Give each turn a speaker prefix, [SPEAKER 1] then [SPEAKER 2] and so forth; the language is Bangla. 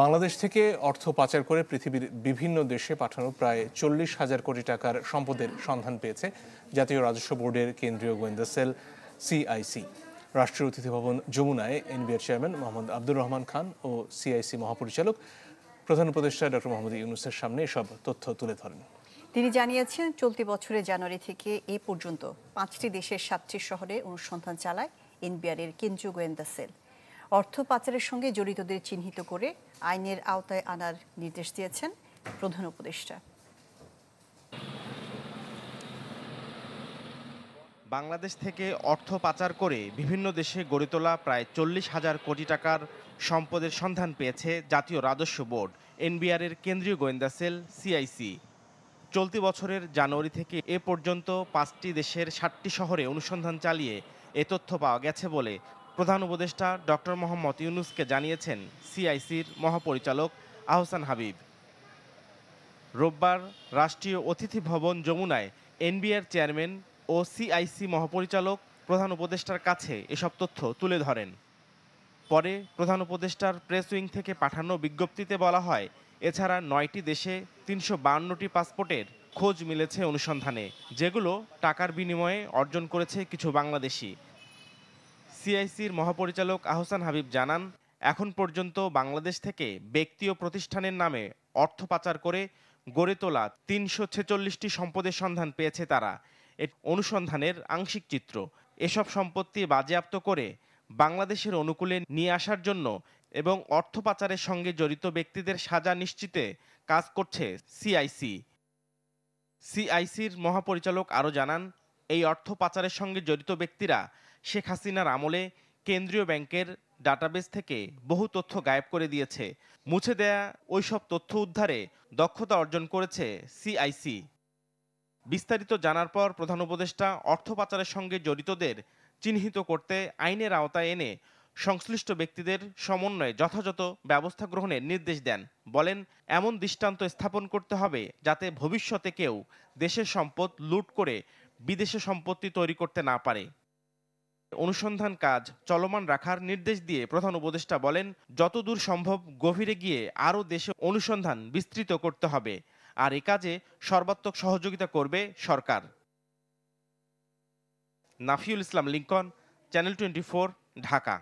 [SPEAKER 1] বাংলাদেশ থেকে অর্থ পাচার করে পৃথিবীর বিভিন্ন দেশে পাঠানো প্রায় 40,000 কোটি টাকার সম্পদের সন্ধান পেয়েছে জাতীয় রাজস্ব বোর্ডের কেন্দ্রীয় গোয়েন্দা সেল সিআইসি। রাষ্ট্রীয় অতিথি ভবন যমুনায় এনবিআর চেয়ারম্যান মোহাম্মদ আব্দুর রহমান খান ও সিআইসি মহাপরিচালক প্রধান উপদেষ্টা ডক্টর মোহাম্মদ ইউনূসের সামনে এসব তথ্য তুলে ধরেন।
[SPEAKER 2] তিনি জানিয়েছেন, চলতি বছরের জানুয়ারি থেকে এ পর্যন্ত 5টি দেশের 7টি শহরে অনুসন্ধান চালায় এনবিআরের কেন্দ্রীয় গোয়েন্দা সেল। অর্থ পাচারের সঙ্গে জড়িতদের চিহ্নিত করে আইনের আওতায় আনার নির্দেশ দিয়েছেন প্রধান উপদেষ্টা।
[SPEAKER 3] বাংলাদেশ থেকে অর্থ পাচার করে বিভিন্ন দেশে গড়ে তোলা প্রায় 40,000 কোটি টাকার সম্পদের সন্ধান পেয়েছে জাতীয় রাজস্ব বোর্ড এনবিআরের কেন্দ্রীয় গোয়েন্দা সেল সিআইসি। চলতি বছরের জানুয়ারি থেকে এ পর্যন্ত 5টি দেশের 7টি শহরে অনুসন্ধান চালিয়ে এ তথ্য পাওয়া গেছে বলে প্রধান উপদেষ্টা ডক্টর মোহাম্মদ ইউনূসকে জানিয়েছেন সিআইসির মহাপরিচালক আহসান হাবিব। রোববার রাষ্ট্রীয় অতিথি ভবন যমুনায় এনবিআর চেয়ারম্যান ও সিআইসি মহাপরিচালক প্রধান উপদেষ্টার কাছে এসব তথ্য তুলে ধরেন। পরে প্রধান উপদেষ্টার প্রেস উইং থেকে পাঠানো বিজ্ঞপ্তিতে বলা হয়, এছাড়া 9টি দেশে 352টি পাসপোর্টের খোঁজ মিলেছে অনুসন্ধানে, যেগুলো টাকার বিনিময়ে অর্জন করেছে কিছু বাংলাদেশি। সিআইসির মহাপরিচালক আহসান হাবিব জানান, এখন পর্যন্ত বাংলাদেশ থেকে ব্যক্তি ও প্রতিষ্ঠানের নামে অর্থ পাচার করে গড়ে তোলা 346টি সম্পদের সন্ধান পেয়েছে তারা। অনুসন্ধানের আংশিক চিত্র। এসব সম্পত্তি বাজেয়াপ্ত করে বাংলাদেশের অনুকূলে নিয়ে আসার জন্য এবং অর্থ পাচারের সঙ্গে জড়িত ব্যক্তিদের সাজা নিশ্চিতে কাজ করছে সিআইসি। সিআইসির মহাপরিচালক আরও জানান, এই অর্থ পাচারের সঙ্গে জড়িত ব্যক্তিরা শেখ হাসিনার আমলে কেন্দ্রীয় ব্যাংকের ডাটাবেস থেকে বহু তথ্য গায়েব করে দিয়েছে। মুছে দেয়া ওইসব তথ্য উদ্ধারে দক্ষতা অর্জন করেছে সিআইসি। বিস্তারিত জানার পর প্রধান উপদেষ্টা অর্থ পাচারের সঙ্গে জড়িতদের চিহ্নিত করতে আইনের আওতায় এনে সংশ্লিষ্ট ব্যক্তিদের সমন্বয়ে যথাযথ ব্যবস্থা গ্রহণের নির্দেশ দেন। বলেন, এমন দৃষ্টান্ত স্থাপন করতে হবে যাতে ভবিষ্যতে কেউ দেশের সম্পদ লুট করে বিদেশে সম্পত্তি তৈরি করতে না পারে। অনুসন্ধান কাজ চলমান রাখার নির্দেশ দিয়ে প্রধান উপদেষ্টা বলেন, যতদূর সম্ভব গভীরে গিয়ে আরও দেশে অনুসন্ধান বিস্তৃত করতে হবে, আর এ কাজে সর্বাত্মক সহযোগিতা করবে সরকার। নাফিউল ইসলাম লিংকন, চ্যানেল 24, ঢাকা।